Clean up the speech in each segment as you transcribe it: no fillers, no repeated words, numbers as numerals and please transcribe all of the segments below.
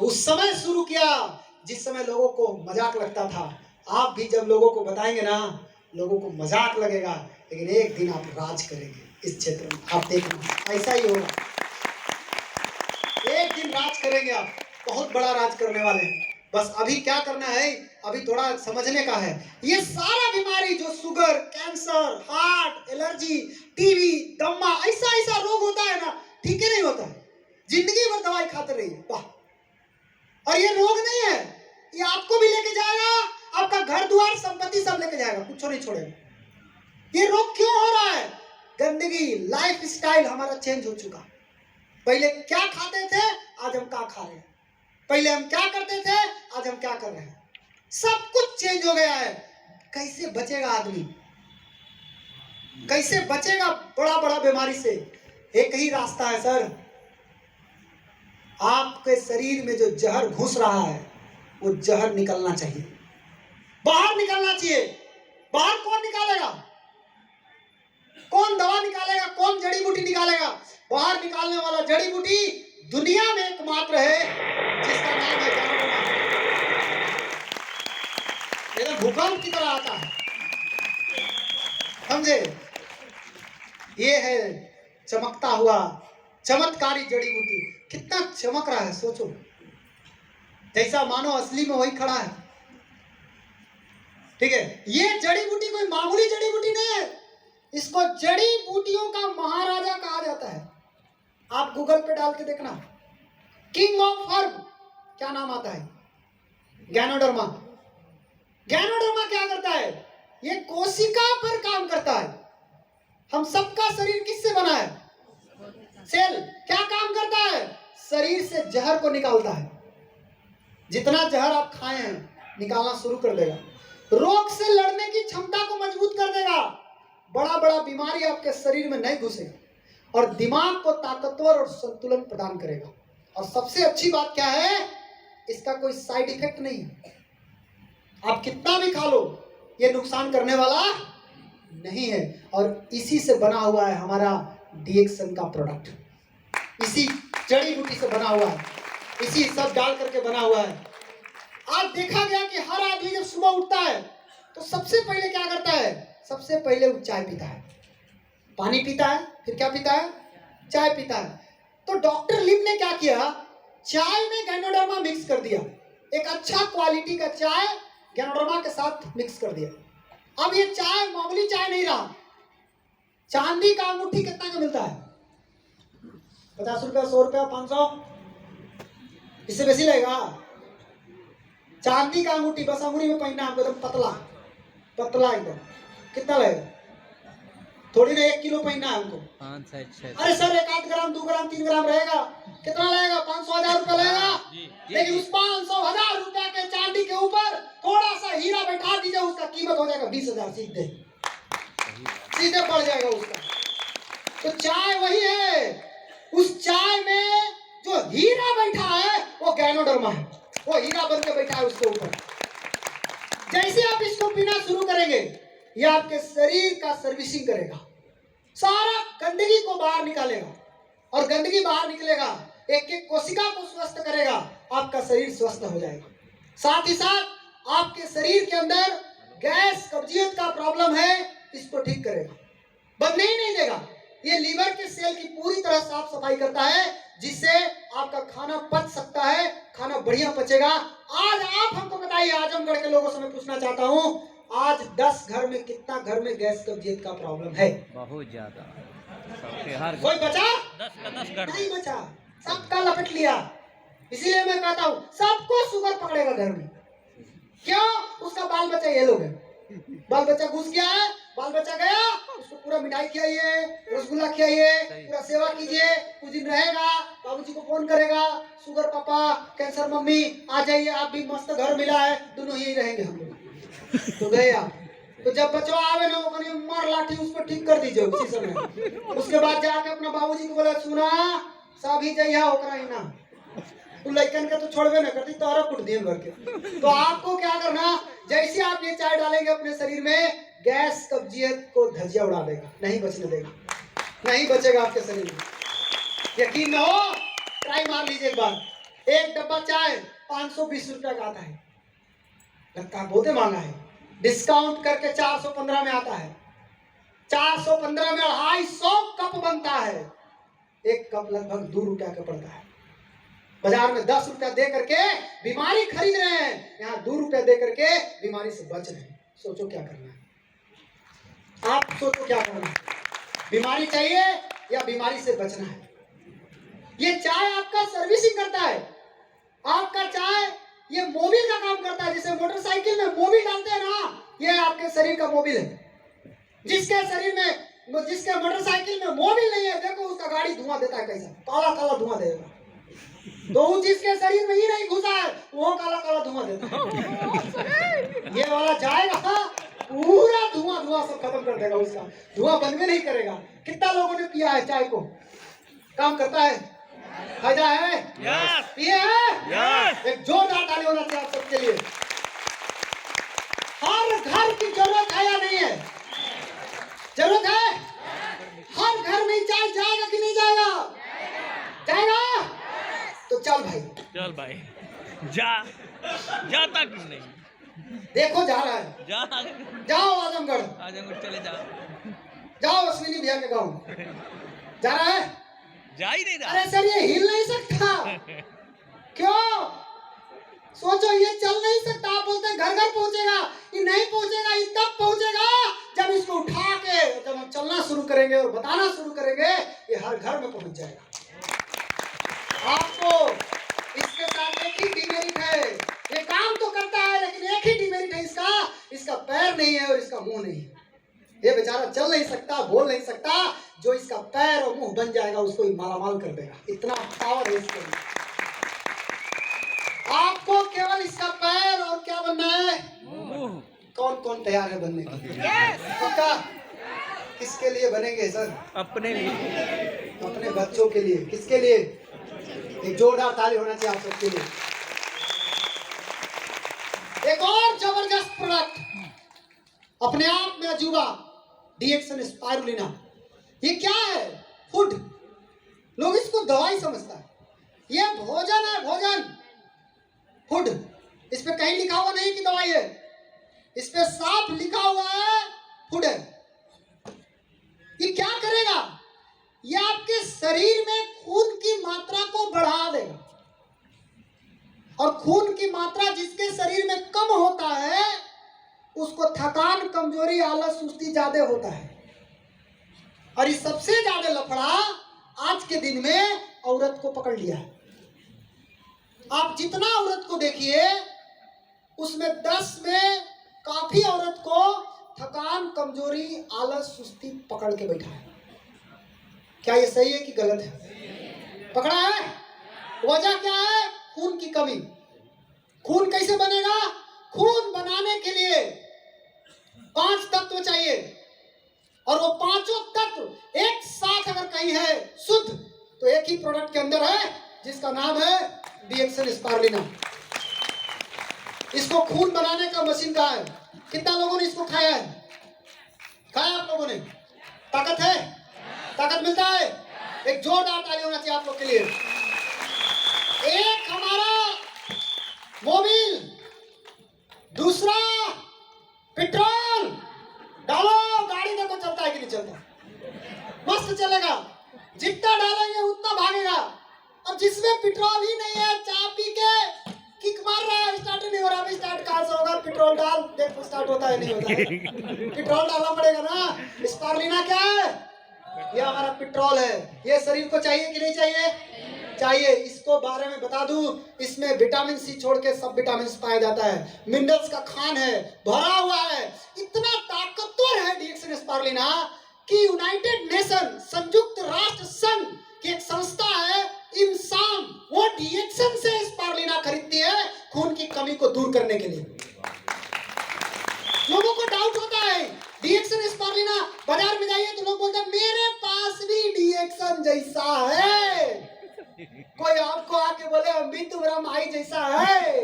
उस समय शुरू किया जिस समय लोगों को मजाक लगता था। आप भी जब लोगों को बताएंगे ना, लोगों को मजाक लगेगा, लेकिन एक दिन आप राज करेंगे इस क्षेत्र में। आप देखना ऐसा ही होगा, एक दिन राज करेंगे आप, बहुत बड़ा राज करने वाले हैं। बस अभी क्या करना है, अभी थोड़ा समझने का है। ये सारा बीमारी जो sugar, cancer, heart, allergy, TB, दम्मा, ऐसा ऐसा रोग होता है ना, ठीक ही नहीं होता है। जिंदगी भर दवाई खाते रहिए, वाह। और ये रोग नहीं है, ये आपको भी लेके जाएगा, आपका घर द्वार संपत्ति सब लेके जाएगा, कुछ नहीं छोड़ेगा। ये रोग क्यों हो रहा है? गंदगी, लाइफ स्टाइल हमारा चेंज हो चुका। पहले क्या खाते थे, आज हम क्या खा रहे हैं। पहले हम क्या करते थे, आज हम क्या कर रहे हैं। सब कुछ चेंज हो गया है। कैसे बचेगा आदमी, कैसे बचेगा बड़ा बड़ा बीमारी से? एक ही रास्ता है सर, आपके शरीर में जो जहर घुस रहा है वो जहर निकलना चाहिए, बाहर निकलना चाहिए। बाहर कौन निकालेगा? कौन दवा निकालेगा? कौन जड़ी बूटी निकालेगा? बाहर निकालने वाला जड़ी बूटी दुनिया में एकमात्र है जिसका नाम है गैनोडर्मा। एकदम भूकंप की तरह आता है, समझे? ये है चमकता हुआ चमत्कारी जड़ी बूटी। कितना चमक रहा है, सोचो, जैसा मानो असली में वही खड़ा है। ठीक है, ये जड़ी बूटी कोई मामूली जड़ी बूटी नहीं है, इसको जड़ी बूटियों का महाराजा कहा जाता है। आप गूगल पे डाल के देखना, किंग ऑफ हर्ब, क्या नाम आता है? गैनोडर्मा। गैनोडर्मा क्या करता है? ये कोशिका पर काम करता है। हम सबका शरीर किससे बना है? सेल। क्या काम करता है? शरीर से जहर को निकालता है। जितना जहर आप खाए हैं निकालना शुरू कर देगा। रोग से लड़ने की क्षमता को मजबूत कर देगा। बड़ा बड़ा बीमारी आपके शरीर में नहीं घुसेगा और दिमाग को ताकतवर और संतुलन प्रदान करेगा। और सबसे अच्छी बात क्या है, इसका कोई साइड इफेक्ट नहीं है। आप कितना भी खा लो, ये नुकसान करने वाला नहीं है। और इसी से बना हुआ है हमारा डीएक्सन का प्रोडक्ट, इसी जड़ी बूटी से बना हुआ है, इसी सब डाल करके बना हुआ है। आज देखा गया कि हर आदमी जब सुबह उठता है तो सबसे पहले क्या करता है? सबसे पहले वो चाय पीता है, पानी पीता है, फिर क्या पीता है? चाय पीता है। तो डॉक्टर लिम ने क्या किया? चाय में गैनोडर्मा मिक्स कर दिया। एक अच्छा क्वालिटी का चाय गैनोडर्मा के साथ मिक्स कर दिया। अब ये चाय मामूली चाय नहीं रहा। चांदी का अंगूठी कितना का मिलता है? 50 रुपया, 100 रुपया, 500, इससे बेसी लगेगा। चांदी का अंगूठी बस अंगूठी में पहनना आपको, एकदम पतला पतला एकदम, कितना लगेगा? थोड़ी ना 1 किलो पहनना है हमको। अरे सर 1 ग्राम 2 ग्राम 3 ग्राम रहेगा, कितना लगेगा? 500-1000 रुपया लगेगा। लेकिन उस 500-1000 रुपया के चांदी के ऊपर थोड़ा सा हीरा बैठा दीजिए, उसका कीमत हो जाएगा 20,000 सीधे सीधे बढ़ जाएगा उसका। तो चाय वही है, उस चाय में जो हीरा बैठा है वो गैनोडर्मा है, वो हीरा बन के बैठा है उसके ऊपर। जैसे आप इसको पीना शुरू करेंगे, ये आपके शरीर का सर्विसिंग करेगा, सारा गंदगी को बाहर निकालेगा। और गंदगी बाहर निकलेगा, एक एक कोशिका को स्वस्थ करेगा, आपका शरीर स्वस्थ हो जाएगा। साथ ही साथ आपके शरीर के अंदर गैस, कब्जियत का प्रॉब्लम है, इसको ठीक करेगा, बनने ही नहीं देगा। ये लीवर के सेल की पूरी तरह साफ सफाई करता है, जिससे आपका खाना पच सकता है, खाना बढ़िया पचेगा। आज आप हमको बताइए, आजमगढ़ के लोगों से मैं पूछना चाहता हूँ, आज 10 घर में कितना घर में गैस कब्जियत का प्रॉब्लम है? बहुत ज्यादा। हर कोई बचा? 10 का 10 घर नहीं बचा, सबका लपेट लिया। इसीलिए मैं कहता हूँ सबको शुगर पकड़ेगा घर में। क्यों? उसका बाल बच्चा ये लोग है, बाल बच्चा घुस गया है, बाल बच्चा गया, उसको पूरा मिठाई खिलाइए, रसगुल्ला खिलाइए, पूरा सेवा कीजिए। कुछ दिन रहेगा, बाबूजी को फोन करेगा, शुगर पापा, कैंसर मम्मी, आ जाइए, आप भी मस्त घर मिला है, दोनों यही रहेंगे हम लोग। तो गए आप, तो जब बचवा आवे ना, वो मार लाठी उसको ठीक कर दीजिए उसी समय। उसके बाद जाके अपना बाबूजी को बोला, सुना सब ही जइहा ओकरा ही ना, तू लड़कन के तो छोड़वे ना करती, तोरा कुट दिन भर के। तो आपको क्या करना, जैसे आप ये चाय डालेंगे अपने शरीर में, गैस कब्जियत को धज्जिया उड़ा देगा, नहीं बचने देगा, नहीं बचेगा आपके शरीर में। यकीन न हो, ट्राई मार लीजिए एक बार। एक डब्बा चाय 520 रुपया का आता है, लगता है बहुत महंगा है। डिस्काउंट करके 415 में आता है। 415 में 250 कप बनता है। एक कप लगभग 2 रुपया का पड़ता है। बाजार में 10 रुपया दे करके बीमारी खरीद रहे हैं, यहाँ 2 रुपया दे करके बीमारी से बच रहे हैं। सोचो क्या करना है, आप सोचो क्या करना है। बीमारी चाहिए या बीमारी से बचना है? ये चाय आपका सर्विसिंग करता है। आपका चाय ये मोबिल का काम करता है। जैसे मोटरसाइकिल में मोबिल डालते हैं ना, ये आपके शरीर का मोबिल है। जिसके शरीर में, जिसके मोटरसाइकिल में मोबिल नहीं है, देखो उसका गाड़ी धुआं देता है कैसा, काला काला धुआं देगा। तो जिसके शरीर में ही नहीं घुसा है वो काला काला धुआं देता है। ये वाला जाएगा पूरा धुआं धुआं सब खत्म कर देगा, उसका धुआं बंद में नहीं करेगा। कितना लोगों ने पिया है चाय को? काम करता है, फायदा है, पिए है। एक जोरदार ताली होना चाहिए आप सबके लिए। हर घर की जरूरत है या नहीं है? जरूरत है। हर घर में चाय जाएगा कि नहीं जाएगा? जाएगा। तो चल भाई जा, जाता क्यों नहीं? देखो जा रहा है, जाओ आजमगढ़ चले जा, जाओ अश्विनी भैया के गांव, जा रहा है? जा ही नहीं रहा। अरे सर ये हिल नहीं सकता। क्यों? सोचो ये चल नहीं सकता। आप बोलते हैं घर घर पहुंचेगा, ये नहीं पहुंचेगा। ये तब पहुंचेगा जब इसको उठा के, जब हम चलना शुरू करेंगे और बताना शुरू करेंगे, ये हर घर में पहुंच जाएगा। आपको इसके साथ एक ही डिमेरिट है, ये काम तो करता है लेकिन एक ही डिमेरिट है इसका, इसका पैर नहीं है और इसका मुंह नहीं है। ये बेचारा चल नहीं सकता, बोल नहीं सकता। जो इसका पैर और मुंह बन जाएगा उसको ही मालामाल कर देगा। इतना पावर है इसके लिए। आपको केवल इसका पैर और क्या बनना है? कौन कौन तैयार है बनने के लिए? पक्का? किसके लिए बनेंगे सर? अपने लिए, अपने बच्चों के लिए। किसके लिए? एक जोरदार ताली होना चाहिए आप सबके लिए। एक और जबरदस्त प्रोडक्ट अपने आप में अजूबा, डीएक्सन स्पाइरुलिना। ये क्या है? फूड। लोग इसको दवाई समझता है, ये भोजन है, भोजन, फूड। इस पे कहीं लिखा हुआ नहीं कि दवाई है, इस पे साफ लिखा हुआ है फूड है। ये क्या करेगा? ये आपके शरीर में खून की मात्रा को बढ़ा देगा, और खून की मात्रा जिसके शरीर में कम होता है उसको थकान, कमजोरी, आलस, सुस्ती ज्यादा होता है। और ये सबसे ज्यादा लफड़ा आज के दिन में औरत को पकड़ लिया है। आप जितना औरत को देखिए उसमें 10 में काफी औरत को थकान, कमजोरी, आलस, सुस्ती पकड़ के बैठा है। क्या ये सही है कि गलत है? पकड़ा है। वजह क्या है? खून की कमी। खून कैसे बनेगा? खून बनाने के लिए 5 तत्व चाहिए, और वो 5 तत्व एक साथ अगर कहीं है शुद्ध, तो एक ही प्रोडक्ट के अंदर है जिसका नाम है डीएक्सन स्पाइरुलिना। इसको खून बनाने का मशीन कहाँ है? कितना लोगों ने इसको खाया है? खाया आप लोगों ने? ताकत है? ताकत मिलता है? एक जोरदार ताली होना चाहिए आप लोग के लिए। एक हमारा मोबिल, दूसरा पेट्रोल। डालो, गाड़ी देखो चलता है कि नहीं चलता। मस्त चलेगा, जितना डालेंगे उतना भागेगा। अब जिसमें पेट्रोल ही नहीं है, चाय पी के किक मार रहा है, स्टार्ट नहीं हो रहा। अभी स्टार्ट कहाँ से होगा? पेट्रोल डाल, देखो स्टार्ट होता है नहीं होता है। पेट्रोल डालना पड़ेगा ना। स्पाइरुलिना क्या है? ये हमारा पेट्रोल है। ये शरीर को चाहिए कि नहीं चाहिए? चाहिए। इसको बारे में बता दूं, इसमें विटामिन सी छोड़ के सब विटामिन पाया जाता है। मिनरल्स का खान है, भरा हुआ है। इतना ताकतवर है डीएक्सन स्पाइरुलिना कि यूनाइटेड नेशन, संयुक्त राष्ट्र संघ की एक संस्था है इंसान, वो डीएक्सन से स्पाइरुलिना खरीदती है खून की कमी को दूर करने के लिए। लोगों को डाउट होता है डीएक्सन स्पाइरुलिना, बाजार में जाइए तो लोग बोलते हैं मेरे पास भी डीएक्सन जैसा है। कोई आपको आके बोले हम भी तुम्हारा माई जैसा है,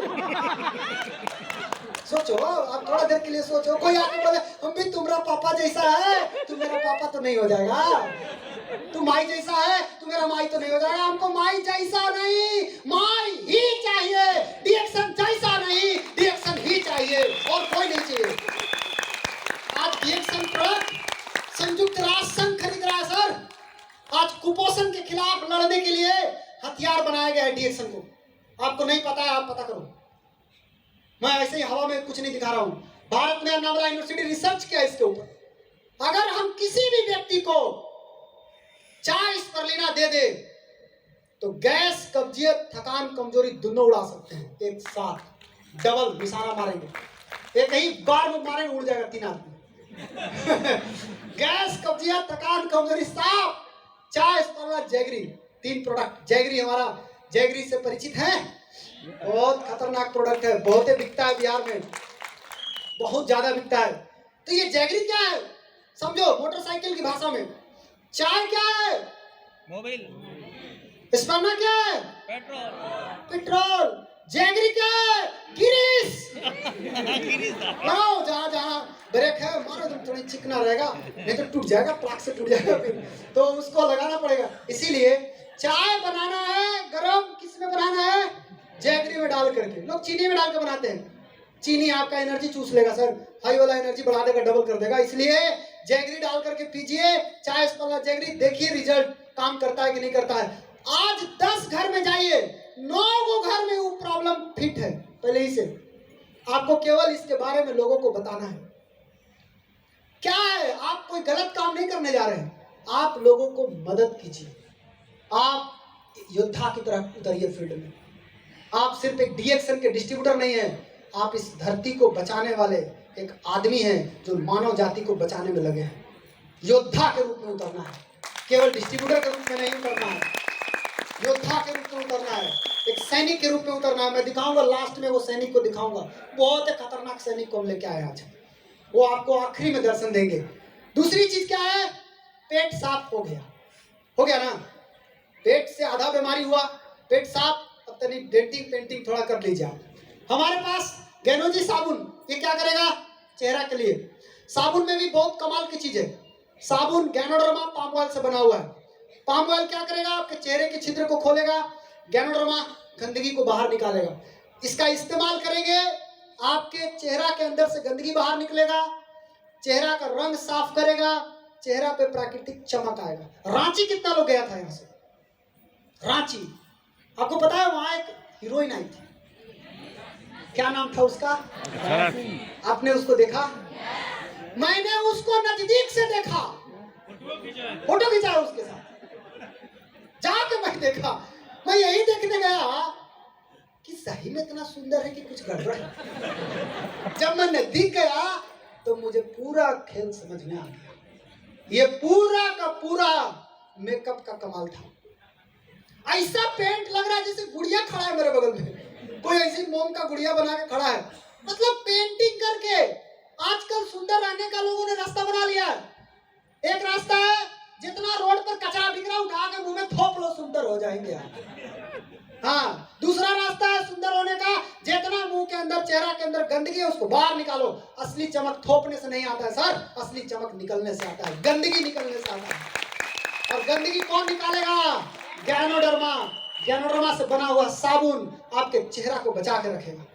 सोचो, आप थोड़ा देर के लिए सोचो। कोई आके बोले हम भी तुम्हारा पापा जैसा है, तू मेरा पापा तो नहीं हो जाएगा। तू माई जैसा है, तू मेरा माई तो नहीं हो जाएगा। हमको माई जैसा नहीं, माई ही चाहिए। डीएक्शन जैसा नहीं, डीएक्शन ही चाहिए और कोई नहीं चाहिए। आज डीएक्शन प्रोडक्ट संयुक्त राष्ट्र संघ खरीद रहा है सर। आज कुपोषण के खिलाफ लड़ने के लिए हथियार बनाया गया है डीएक्शन को। आपको नहीं पता है, आप पता करो। मैं ऐसे ही हवा में कुछ नहीं दिखा रहा हूं। भारत में अन्नामला यूनिवर्सिटी रिसर्च किया इसके ऊपर। अगर हम किसी भी व्यक्ति को चाय स्पिरुलिना दे दे तो गैस, कब्जियत, थकान, कमजोरी दोनों उड़ा सकते हैं एक साथ। डबल निशाना मारेंगे, एक ही बार में मारेंगे, उड़ जाएगा 3 आदमी। गैस, कब्जियत, थकान, कमजोरी साफ। चाय स्पिरुलिना, जैगरी, 3 प्रोडक्ट। जैगरी हमारा, जैगरी से परिचित है, बहुत खतरनाक प्रोडक्ट है, बहुत ही बिकता है बिहार में, बहुत ज्यादा बिकता है। तो ये जैगरी क्या है समझो, मोटरसाइकिल की भाषा में। चाय क्या है? मोबाइल। स्पिरुलिना क्या है? पेट्रोल। पेट्रोल। जैगरी क्या है? गिरीस। गिरीश। मारो, जहाँ जहाँ ब्रेक है मारो, तुम थोड़ी चिकना रहेगा, नहीं तो टूट जाएगा, प्लाक से टूट जाएगा फिर, तो उसको लगाना पड़ेगा। इसीलिए चाय बनाना है गरम, किस में बनाना है? जैगरी में डाल करके। लोग चीनी में डाल के बनाते हैं, चीनी आपका एनर्जी चूस लेगा सर, हाई वाला एनर्जी बढ़ा देगा, डबल कर देगा। इसलिए जैगरी डाल करके पीजिए, चाय स्पिरुलिना जैगरी, देखिए रिजल्ट काम करता है कि नहीं करता है। आज 10 घर में जाइए, 9 को घर में वो प्रॉब्लम फिट है पहले ही से। आपको केवल इसके बारे में लोगों को बताना है। क्या है, आप कोई गलत काम नहीं करने जा रहे हैं, आप लोगों को मदद कीजिए। आप योद्धा की तरह उतरिए फील्ड में। आप सिर्फ एक डीएक्शन के डिस्ट्रीब्यूटर नहीं है, आप इस धरती को बचाने वाले एक आदमी हैं जो मानव जाति को बचाने में लगे हैं। योद्धा के रूप में उतरना है, केवल डिस्ट्रीब्यूटर के रूप में नहीं उतरना है, योद्धा के रूप में उतरना है, एक सैनिक के रूप में उतरना है। मैं दिखाऊंगा लास्ट में, वो सैनिक को दिखाऊंगा, बहुत ही खतरनाक सैनिक को हम लेके आए आज, वो आपको आखिरी में दर्शन देंगे। दूसरी चीज क्या है? पेट साफ हो गया ना, पेट से आधा बीमारी हुआ, पेट साफ, अब तनी डेंटिंग पेंटिंग थोड़ा कर लीजिए आप। हमारे पास गैनोजी साबुन, ये क्या करेगा? चेहरा के लिए। साबुन में भी बहुत कमाल की चीज है। साबुन गैनोडर्मा पाम ऑयल से बना हुआ है। पाम ऑयल क्या करेगा? आपके चेहरे के छिद्र को खोलेगा, गैनोडर्मा गंदगी को बाहर निकालेगा। इसका इस्तेमाल करेंगे, आपके चेहरा के अंदर से गंदगी बाहर निकलेगा, चेहरा का रंग साफ करेगा, चेहरा पे प्राकृतिक चमक आएगा। रांची कितना लोग गया था यहाँ से? रांची, आपको पता है वहां एक हीरोइन आई थी, क्या नाम था उसका? आपने उसको देखा? मैंने उसको नजदीक से देखा, फोटो खिंचाया उसके साथ, जाके मैं देखा। मैं यही देखने गया कि सही में इतना सुंदर है कि कुछ गड़बड़ है। जब मैं नजदीक गया तो मुझे पूरा खेल समझ में आ गया। ये पूरा का पूरा मेकअप का कमाल था। ऐसा पेंट लग रहा है जैसे गुड़िया खड़ा है मेरे बगल में, कोई ऐसी मोम का गुड़िया बना के खड़ा है। मतलब पेंटिंग करके आजकल सुंदर रहने का लोगों ने रास्ता बना लिया है। एक रास्ता है, जितना रोड पर कचरा बिक रहा है उठा के मुंह में थोप लो, सुंदर हो जाएंगे आप। हाँ, दूसरा रास्ता है सुंदर होने का, जितना मुंह के अंदर, चेहरा के अंदर गंदगी है उसको बाहर निकालो। असली चमक थोपने से नहीं आता है सर, असली चमक निकलने से आता है, गंदगी निकलने से आता है। और गंदगी कौन निकालेगा? गैनोडर्मा। गैनोडर्मा से बना हुआ साबुन आपके चेहरा को बचा के रखेगा।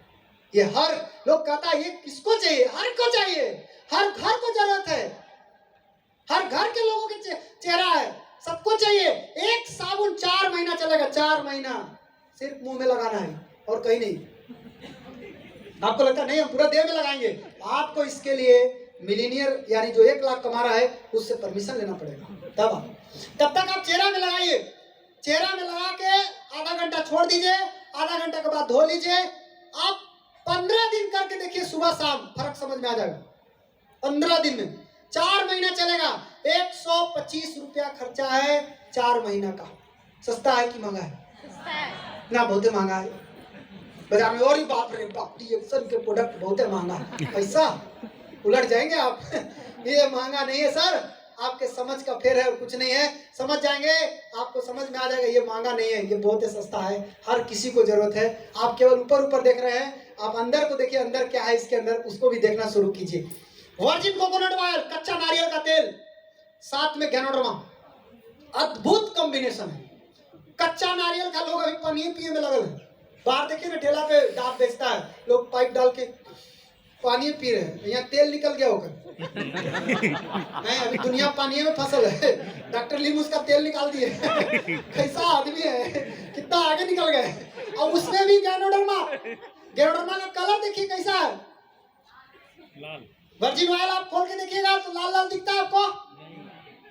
ये हर लोग कहता है ये किसको चाहिए? हर को चाहिए, हर घर को जरूरत है, हर घर के लोगों के चेहरा है, सबको चाहिए। एक साबुन 4 महीना चलेगा, 4 महीना सिर्फ मुंह में लगाना है और कहीं नहीं। आपको लगता नहीं हम पूरा देह में लगाएंगे? आपको इसके लिए मिलीनियर यानी जो 1 लाख कमा रहा है उससे परमिशन लेना पड़ेगा तब तक आप चेहरा में लगाइए। चेहरा में लगा के आधा घंटा छोड़ दीजिए, आधा घंटा के बाद धो लीजिए। आप 15 दिन करके देखिए, सुबह शाम फर्क समझ में आ जाएगा। 15 दिन में 4 महीना चलेगा। 125 रुपया खर्चा है 4 महीना का। सस्ता है कि महंगा है? ना, बहुत महंगा है बाजार में। और ही बाप रे बाप, डीएक्शन के प्रोडक्ट बहुत महंगा है, पैसा उलट जाएंगे आप। ये महंगा नहीं है सर, आपके समझ का फेर है और कुछ नहीं है। समझ जाएंगे, आपको समझ में आ जाएगा ये महंगा नहीं है, ये बहुत ही सस्ता है, हर किसी को जरूरत है। आप केवल ऊपर ऊपर देख रहे हैं, आप अंदर को देखिए, अंदर क्या है इसके अंदर, उसको भी देखना शुरू कीजिए। वर्जिन कोकोनट ऑयल, कच्चा नारियल का तेल, साथ में गैनोडर्मा, अद्भुत कॉम्बिनेशन है। कच्चा नारियल का लोग अभी पानी पिए में लगल है। बाहर देखिए ना, ठेला पे डाब बेचता है, लोग पाइप डाल के पानी पी रहे हैं, यहाँ तेल निकल गया होकर। नहीं, अभी दुनिया पानी में फसल है, डॉक्टर लीम उसका तेल निकाल दिए। कैसा आदमी है, कितना आगे निकल गए। और उसमें भी गैनोडर्मा, गैनोडर्मा का कलर देखिए कैसा है, लाल। वर्जिन ऑयल आप खोल के देखिएगा तो लाल लाल दिखता है आपको।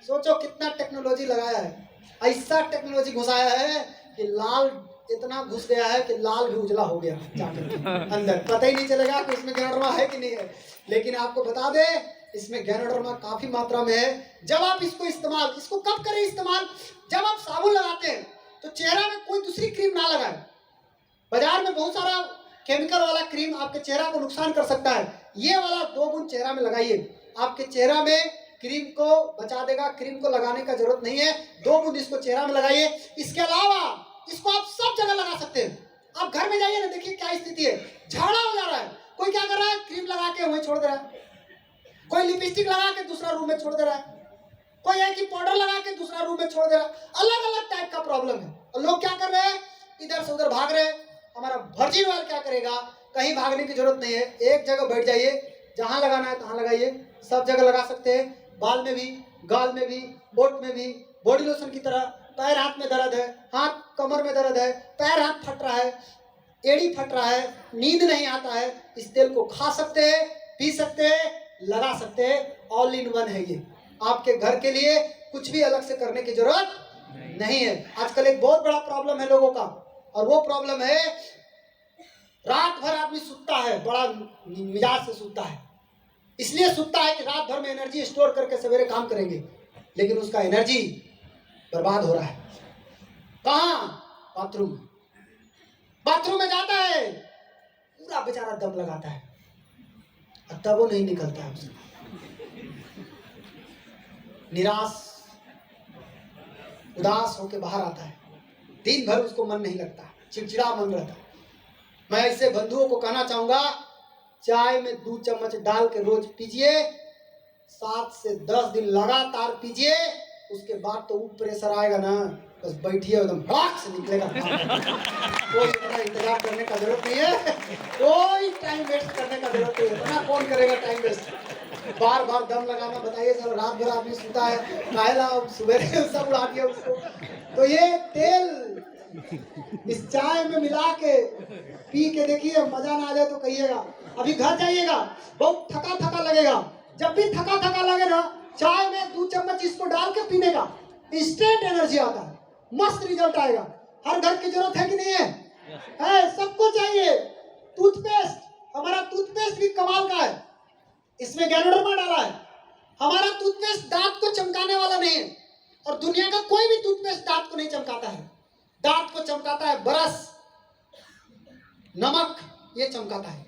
सोचो कितना टेक्नोलॉजी लगाया है, ऐसा टेक्नोलॉजी घुसाया है कि लाल इतना घुस गया है कि लाल भी उजला हो गया जाकर के अंदर, पता ही नहीं चलेगा कि इसमें गैनोडर्मा है कि नहीं है। लेकिन आपको बता दे, इसमें गैनोडर्मा काफी मात्रा में है। जब आप इसको इस्तेमाल, इसको कब करें इस्तेमाल, जब आप साबुन लगाते हैं तो चेहरा में कोई दूसरी क्रीम ना लगाए। बाजार में बहुत सारा केमिकल वाला क्रीम आपके चेहरा को नुकसान कर सकता है। ये वाला 2 बूंद चेहरा में लगाइए, आपके चेहरा में क्रीम को बचा देगा। क्रीम को लगाने का जरूरत नहीं है, 2 बूंद इसको चेहरा में लगाइए। इसके अलावा इसको आप सब जगह लगा सकते हैं। आप घर में जाइए ना, देखिए क्या स्थिति है, झाड़ा हो जा रहा है। कोई क्या कर रहा है, क्रीम लगा के वहीं छोड़ दे रहा है, कोई लिपस्टिक लगा के दूसरा रूम में छोड़ दे रहा है, कोई है कि पाउडर लगा के दूसरा रूम में छोड़ दे रहा है। अलग अलग टाइप का प्रॉब्लम है और लोग क्या कर रहे हैं, इधर से उधर भाग रहे हैं। हमारा वर्जिन ऑयल क्या करेगा, कहीं भागने की जरूरत नहीं है, एक जगह बैठ जाइए, जहां लगाना है तहां लगाइए, सब जगह लगा सकते हैं। बाल में भी, गाल में भी, होठ में भी, बॉडी लोशन की तरह। पैर हाथ में दर्द है, हाथ कमर में दर्द है, पैर हाथ फट रहा है, एड़ी फट रहा है, नींद नहीं आता है, इस तेल को खा सकते हैं, पी सकते हैं, लगा सकते हैं। ऑल इन वन है ये, आपके घर के लिए कुछ भी अलग से करने की जरूरत नहीं है। आजकल एक बहुत बड़ा प्रॉब्लम है लोगों का, और वो प्रॉब्लम है रात भर आदमी सुतता है, बड़ा मिजाज से सुतता है। इसलिए सुतता है कि रात भर में एनर्जी स्टोर करके सवेरे काम करेंगे, लेकिन उसका एनर्जी बर्बाद हो रहा है। कहाँ? बाथरूम। बाथरूम में जाता है, पूरा बेचारा दम लगाता है, और तब वो नहीं निकलता है उसका। निराश, उदास होकर बाहर आता है, दिन भर उसको मन नहीं लगता, चिड़चिड़ा मन रहता है। मैं ऐसे बंधुओं को कहना चाहूंगा, चाय में 2 चम्मच डाल के रोज पीजिए, 7 से 10 दिन लगातार पीजिए। उसके बाद तो वो प्रेशर आएगा ना, बस बैठिए एकदम भाग से निकलेगा। कोई इतना इंतजार करने का जरूरत नहीं है, कोई टाइम वेस्ट करने का जरूरत नहीं है। इतना कौन करेगा टाइम वेस्ट, बार बार दम लगाना। बताइए सर, रात भर आदमी सोता है, कायला सुबह सब उड़ा दिया उसको। तो ये तेल इस चाय में मिला के पी के देखिए, मजा ना आ जाए तो कहिएगा। अभी घर जाइएगा, बहुत थका थका लगेगा, जब भी थका थका लगे ना, चाय में 2 चम्मच इसको डाल के पीने का, इंस्टेंट एनर्जी आता है, मस्त रिजल्ट आएगा। हर घर की जरूरत है कि नहीं है? है, सबको चाहिए। टूथपेस्ट, हमारा टूथपेस्ट भी कमाल का है, इसमें गैनोडर्मा डाला है। हमारा टूथपेस्ट दांत को चमकाने वाला नहीं है, और दुनिया का कोई भी टूथपेस्ट दांत को नहीं चमकाता है। दांत को चमकाता है ब्रश, नमक ये चमकाता है,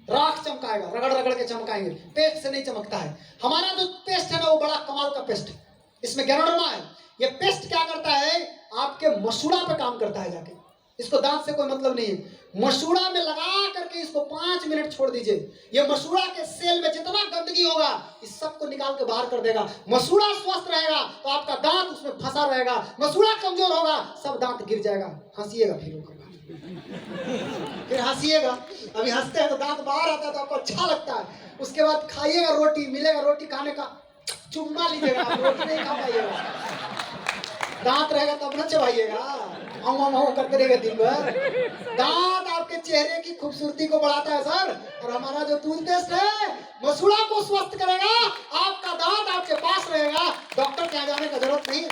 राख चमकाएगा, रगड़ रगड़ के चमकाएंगे, पेस्ट से नहीं चमकता है। हमारा जो पेस्ट है ना, वो बड़ा कमाल का पेस्ट है, इसमें गैनोडर्मा है। ये पेस्ट क्या करता है, आपके मसूड़ा पे काम करता है जाके। इसको दांत से कोई मतलब नहीं है, मसूड़ा में लगा करके इसको 5 मिनट छोड़ दीजिए। ये मसूड़ा के सेल में जितना गंदगी होगा, इस सब को निकाल के बाहर कर देगा। मसूड़ा स्वस्थ रहेगा तो आपका दांत उसमें फंसा रहेगा, मसूड़ा कमजोर होगा, सब दांत गिर जाएगा। हंसिएगा फिर हंसिएगा। अभी हंसते हैं तो दांत बाहर आता है तो आपको अच्छा लगता है। उसके बाद खाइएगा, रोटी मिलेगा, रोटी खाने का चुम्मा लीजिएगा, रोटी नहीं खा पाइएगा। दांत रहेगा तब ना चबाइएगा, करते रहेगा दिन भर। दांत आपके चेहरे की खूबसूरती को बढ़ाता है सर, और हमारा जो टूथपेस्ट है मसूड़ा को स्वस्थ करेगा। आपका दांत आपके पास रहेगा, डॉक्टर के यहाँ जाने का जरूरत नहीं है।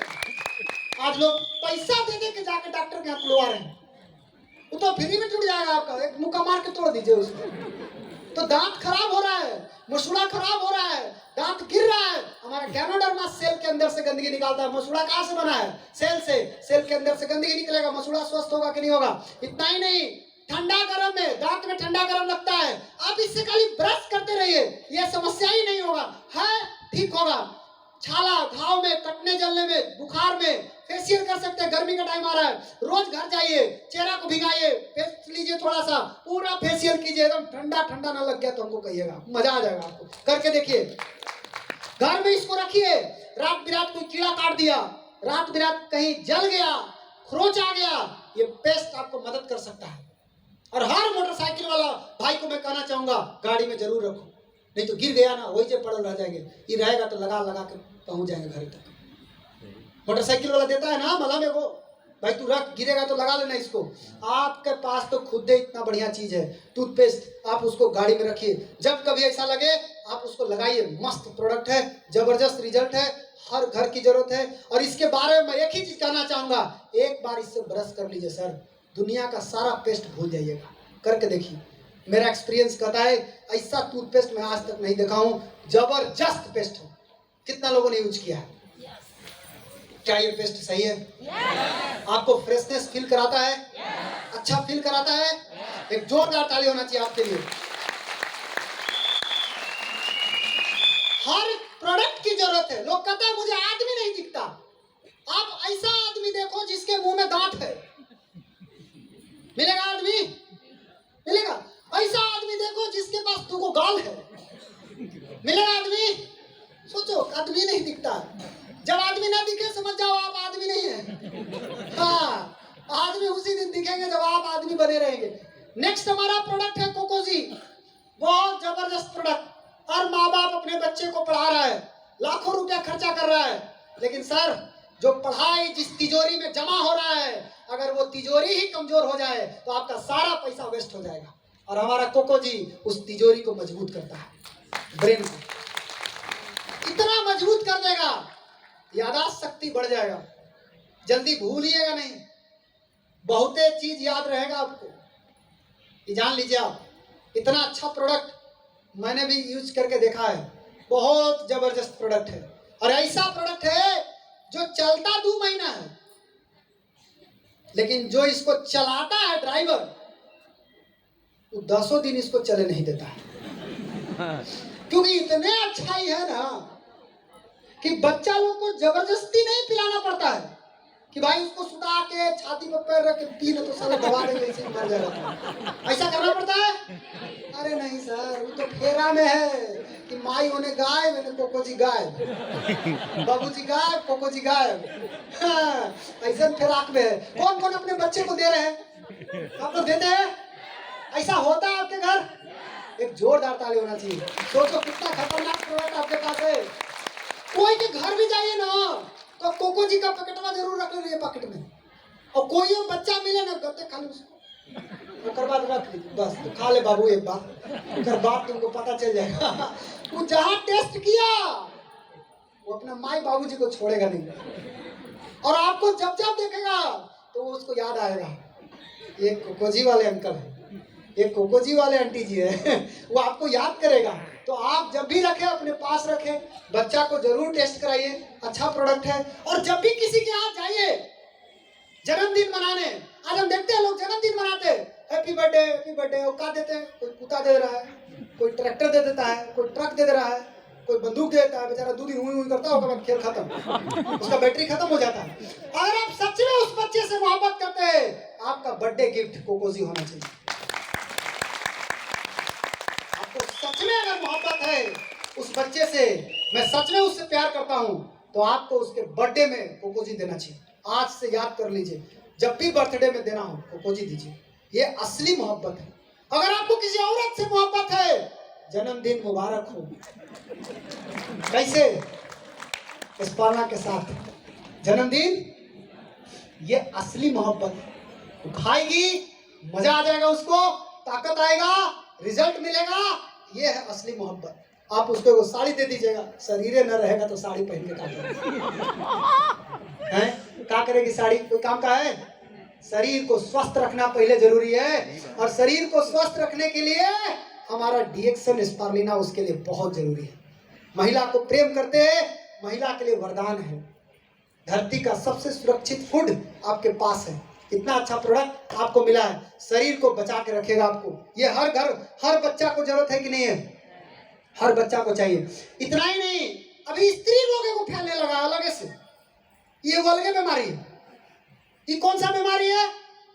आज लोग पैसा दे दे के जाके डॉक्टर के यहाँ तुड़वा रहे हैं, वो तो फ्री में टूट जाएगा आपका, एक मुक्का मार के तोड़ दीजिए उसको। तो दांत खराब हो रहा है, मसूड़ा खराब हो रहा है, दांत गिर रहा है। हमारा गैनोडर्मा सेल के अंदर से गंदगी निकालता है। मसूड़ा कहाँ से बना है? सेल से। सेल के अंदर से गंदगी निकलेगा, मसूड़ा स्वस्थ होगा कि नहीं होगा? इतना ही नहीं, ठंडा गर्म में, दांत में ठंडा गर्म लगता है, आप इससे खाली ब्रश करते रहिए, यह समस्या ही नहीं होगा, है ठीक होगा। छाला, घाव में, कटने जलने में, बुखार में फेशियल कर सकते हैं। गर्मी का टाइम आ रहा है, रोज घर जाइए, चेहरा को भिगाइए, फेस लीजिए, थोड़ा सा पूरा फेशियल कीजिए, एकदम ठंडा ठंडा ना लग गया तो हमको कहिएगा, मजा आ जाएगा आपको, करके देखिए। घर में इसको रखिए, रात बिरात कोई कीड़ा काट दिया, रात बिरात कहीं जल गया, खरोच आ गया, ये पेस्ट आपको मदद कर सकता है। और हर मोटरसाइकिल वाला भाई को मैं कहना चाहूंगा, गाड़ी में जरूर रखो, नहीं तो गिर गया ना वही से पड़ल रह जाएंगे, ये रहेगा तो लगा लगा के पहुंच जाएंगे घर तक। मोटरसाइकिल वाला देता है ना मलहम है वो, भाई तू रख, गिरेगा तो लगा लेना इसको। आपके पास तो खुद ही इतना बढ़िया चीज है टूथपेस्ट, आप उसको गाड़ी में रखिए, जब कभी ऐसा लगे आप उसको लगाइए। मस्त प्रोडक्ट है, जबरदस्त रिजल्ट है, हर घर की जरूरत है। और इसके बारे में मैं एक ही चीज कहना चाहूंगा, एक बार इससे ब्रश कर लीजिए सर, दुनिया का सारा पेस्ट भूल जाइएगा, करके देखिए। मेरा एक्सपीरियंस कहता है ऐसा टूथपेस्ट मैं आज तक नहीं देखा हूं, जबरदस्त पेस्ट है। कितना लोगों ने यूज किया है? क्या ये पेस्ट सही है? आपको फ्रेशनेस फील कराता है? अच्छा फील कराता है? एक जोरदार ताली होना चाहिए आपके लिए। हर प्रोडक्ट की जरूरत है। लोग कहते हैं मुझे आदमी नहीं दिखता, आप ऐसा आदमी देखो जिसके मुंह में दांत है, मिलेगा आदमी? मिलेगा। ऐसा आदमी देखो जिसके पास दो गाल है, मिलेगा आदमी? सोचो, आदमी नहीं दिखता। जब आदमी ना दिखे समझ जाओ आप आदमी नहीं है। हाँ, आदमी उसी दिन दिखेंगे जब आप आदमी बने रहेंगे। नेक्स्ट हमारा प्रोडक्ट है कोकोजी, बहुत जबरदस्त प्रोडक्ट। और माँ बाप अपने बच्चे को पढ़ा रहा है, लाखों रुपया खर्चा कर रहा है, लेकिन सर जो पढ़ाई जिस तिजोरी में जमा हो रहा है, अगर वो तिजोरी ही कमजोर हो जाए तो आपका सारा पैसा वेस्ट हो जाएगा। और हमारा कोकोजी उस तिजोरी को मजबूत करता है, ब्रेन को इतना मजबूत कर देगा, यादाश्त शक्ति बढ़ जाएगा, जल्दी भूलिएगा नहीं, बहुते चीज याद रहेगा आपको। ये जान लीजिए आप, इतना अच्छा प्रोडक्ट मैंने भी यूज करके देखा है, बहुत जबरदस्त प्रोडक्ट है। और ऐसा प्रोडक्ट है जो चलता 2 महीना है, लेकिन जो इसको चलाता है ड्राइवर, वो 10 दिन इसको चले नहीं देता है। क्योंकि इतने अच्छाई है ना कि बच्चा लोग को जबरदस्ती नहीं पिलाना पड़ता है कि भाई उसको सुता के छाती पर पैर रख के पी ले तो साला दबा देंगे इसे मर जाएगा, ऐसा करना पड़ता है? अरे नहीं सर, वो तो फेरा में है कि माई होने गाय, मैंने कोकोजी गाय, बाबूजी गाय, कोकोजी गाय। हाँ, ऐसा फेराक में है। कौन कौन अपने बच्चे को दे रहे हैं? आप लोग देते हैं? ऐसा होता है आपके घर? एक जोरदार ताली होना चाहिए। सोचो कितना खतरनाक प्रोडक्ट आपके पास है। कोई के घर भी जाइए ना तो कोकोजी का पैकेटवा जरूर रख लीजिए पॉकेट में, और कोई बच्चा मिले ना गत्ते खा लो उसको, ओकर बाद रख लीजिए, बस तो खा ले बाबू एक बार, ओकर बाद तुमको पता चल जाएगा। वो जहाँ टेस्ट किया वो अपना माई बाबूजी को छोड़ेगा नहीं, और आपको जब जब देखेगा तो उसको याद आएगा, ये कोकोजी वाले अंकल है, ये कोकोजी वाले आंटी जी है। वो आपको याद करेगा। तो आप जब भी रखें अपने पास रखें, बच्चा को जरूर टेस्ट कराइए, अच्छा प्रोडक्ट है। और जब भी किसी के यहाँ जाइए जन्मदिन मनाने, आज हम देखते हैं लोग जन्मदिन मनाते हैं, हैप्पी बर्थडे, वो क्या देते हैं, कोई कुत्ता दे रहा है, कोई ट्रैक्टर दे देता है, कोई ट्रक दे रहा है, कोई बंदूक दे देता है, बेचारा 2 दिन हुई करता होगा, खेल खत्म, उसका बैटरी खत्म हो जाता है। अगर आप सच में उस बच्चे से मोहब्बत करते हैं, आपका बर्थडे गिफ्ट कोकोजी होना चाहिए। सच में अगर मोहब्बत है उस बच्चे से, मैं सच में उससे प्यार करता हूं, तो आपको उसके बर्थडे में कोकोजी देना चाहिए। आज से याद कर लीजिए, जब भी बर्थडे में देना हो कोकोजी दीजिए, ये असली मोहब्बत है। अगर आपको किसी औरत से मोहब्बत है, जन्मदिन मुबारक हो। कैसे? इस पालना के साथ जन्मदिन, ये असली मोहब्बत है। वो खाएगी, मजा आ जाएगा, उसको ताकत आएगा, रिजल्ट मिलेगा, ये है असली मोहब्बत। आप उसको वो साड़ी दे दीजिएगा, शरीर न रहेगा तो साड़ी पहन के क्या करेगी साड़ी? कोई काम का है? शरीर को स्वस्थ रखना पहले जरूरी है, और शरीर को स्वस्थ रखने के लिए हमारा डीएक्सन स्पारुलिना उसके लिए बहुत जरूरी है। महिला को प्रेम करते हैं, महिला के लिए वरदान है। धरती का सबसे सुरक्षित फूड आपके पास है, इतना अच्छा प्रोडक्ट आपको मिला है, शरीर को बचा के रखेगा आपको। ये हर घर, हर बच्चा को जरूरत है कि नहीं है? हर बच्चा को चाहिए। इतना ही नहीं, अभी स्त्री रोग को फैलने लगा अलग से। ये वल्गे बीमारी है। ये कौन सा बीमारी है?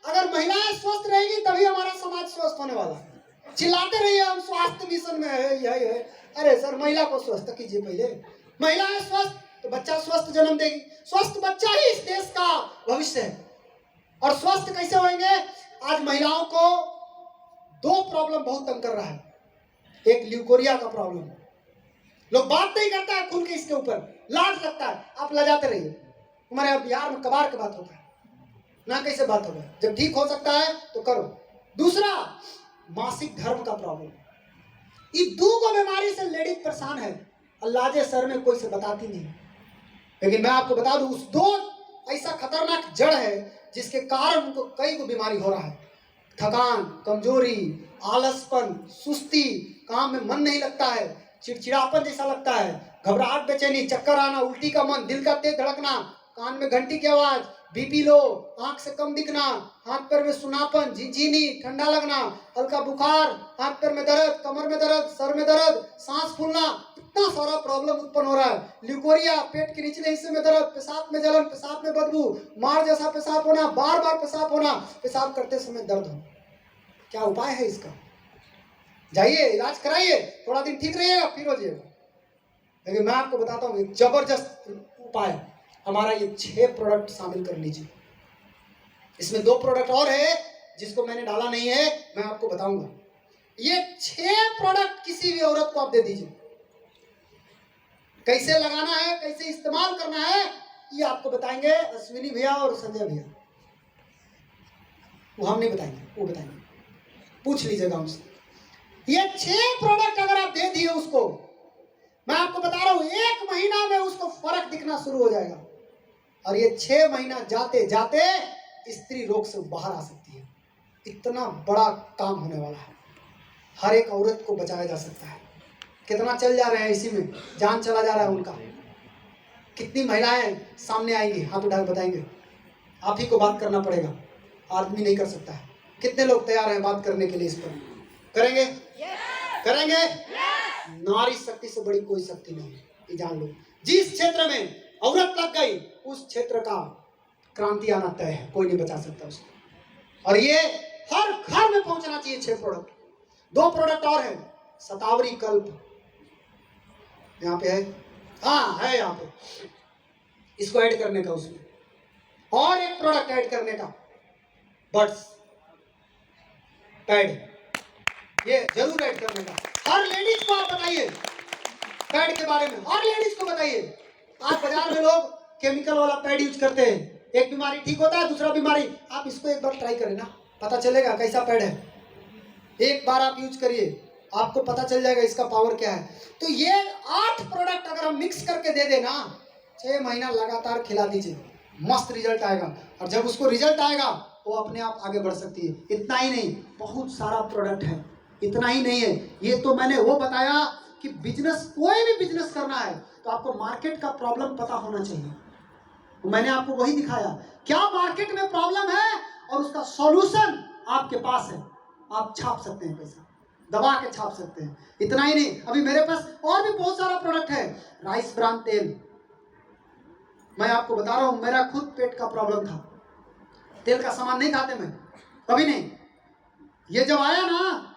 अगर महिलाएं स्वस्थ रहेगी तभी हमारा समाज स्वस्थ होने वाला है। चिल्लाते रहिए हम स्वास्थ्य मिशन में है, यही है। अरे सर, महिला को स्वस्थ कीजिए पहले। महिलाएं स्वस्थ तो बच्चा स्वस्थ जन्म देगी। स्वस्थ बच्चा ही इस देश का भविष्य है। और स्वस्थ कैसे होंगे? आज महिलाओं को दो प्रॉब्लम बहुत तंग कर रहा है। एक ल्यूकोरिया का प्रॉब्लम, लोग बात नहीं करता है खुल के इसके ऊपर, लाज लगता है। आप लजाते रहिए, हमारे यहाँ बिहार में कबार के बात होता है ना, कैसे बात होगा? जब ठीक हो सकता है तो करो। दूसरा, मासिक धर्म का प्रॉब्लम। ये दो को बीमारी से लेडीज परेशान है। अल्लाह सर में कोई से बताती नहीं, लेकिन मैं आपको बता दूं, उस दो ऐसा खतरनाक जड़ है जिसके कारण उनको कई को बीमारी हो रहा है। थकान, कमजोरी, आलसपन, सुस्ती, काम में मन नहीं लगता है, चिड़चिड़ापन जैसा लगता है, घबराहट, बेचैनी, चक्कर आना, उल्टी का मन, दिल का तेज धड़कना, कान में घंटी की आवाज, बीपी लो, आंख से कम दिखना, हाथ पैर में सुनापन, झिनझिनी, ठंडा लगना, हल्का बुखार, हाथ पैर में दर्द, कमर में दर्द, सर में दर्द, सांस फूलना, इतना सारा प्रॉब्लम उत्पन्न हो रहा है। ल्यूकोरिया, पेट के निचले हिस्से में दर्द, पेशाब में जलन, पेशाब में बदबू, मार जैसा पेशाब होना, बार बार पेशाब होना, पेशाब करते समय दर्द हो। क्या उपाय है इसका? जाइए इलाज कराइए, थोड़ा दिन ठीक रहिएगा, फिर हो जाएगा। लेकिन मैं आपको बताता हूँ एक जबरदस्त उपाय, हमारा ये 6 प्रोडक्ट शामिल कर लीजिए। इसमें 2 प्रोडक्ट और है जिसको मैंने डाला नहीं है, मैं आपको बताऊंगा। ये 6 प्रोडक्ट किसी भी औरत को आप दे दीजिए। कैसे लगाना है, कैसे इस्तेमाल करना है, ये आपको बताएंगे अश्विनी भैया और संजय भैया। वो हम नहीं बताएंगे, वो बताएंगे, पूछ लीजिएगा उनसे। ये 6 प्रोडक्ट अगर आप दे दिए उसको, मैं आपको बता रहा हूं 1 महीना में उसको फर्क दिखना शुरू हो जाएगा। और ये 6 महीना जाते जाते स्त्री रोग से बाहर आ सकती है। इतना बड़ा काम होने वाला है, हर एक औरत को बचाया जा सकता है। कितना चल जा रहे हैं इसी में, जान चला जा रहा है उनका। कितनी महिलाएं सामने आएंगी, हाथ उठाकर बताएंगे। आप ही को बात करना पड़ेगा, आदमी नहीं कर सकता है। कितने लोग तैयार हैं बात करने के लिए? इस पर करेंगे? करेंगे? नारी शक्ति से बड़ी कोई शक्ति नहीं है, ये जान लो। जिस क्षेत्र में औरत लग गई उस क्षेत्र का क्रांति आना तय है, कोई नहीं बचा सकता उसको। और ये हर घर में पहुंचना चाहिए 6 प्रोडक्ट। 2 प्रोडक्ट और है, शतावरी कल्प यहाँ पे है, हाँ है यहाँ पे, इसको ऐड करने का उसमें। और एक प्रोडक्ट ऐड करने का, बड्स पैड, ये जरूर ऐड करने का। हर लेडीज को आप बताइए पैड के बारे में, हर लेडीज को बताइए। आज बाजार में लोग केमिकल वाला पैड यूज करते हैं, एक बीमारी ठीक होता है, दूसरा बीमारी। आप इसको एक बार ट्राई करें ना, पता चलेगा कैसा पैड है। एक बार आप यूज करिए, आपको पता चल जाएगा इसका पावर क्या है। तो ये 8 प्रोडक्ट अगर हम मिक्स करके दे देना, 6 महीना लगातार खिला दीजिए, मस्त रिजल्ट आएगा। और जब उसको रिजल्ट आएगा वो अपने आप आगे बढ़ सकती है। इतना ही नहीं, बहुत सारा प्रोडक्ट है। इतना ही नहीं है, ये तो मैंने वो बताया कि बिजनेस, कोई भी बिजनेस करना है तो आपको मार्केट का प्रॉब्लम पता होना चाहिए। तो मैंने आपको वही दिखाया, क्या मार्केट में प्रॉब्लम है और उसका सॉल्यूशन आपके पास है। आप छाप सकते हैं, पैसा दबा के छाप सकते हैं। इतना ही नहीं, अभी मेरे पास और भी बहुत सारा प्रोडक्ट है। राइस ब्रान तेल, मैं आपको बता रहा हूं, मेरा खुद पेट का प्रॉब्लम था, तेल का सामान नहीं खाते मैं, कभी नहीं। ये जब आया ना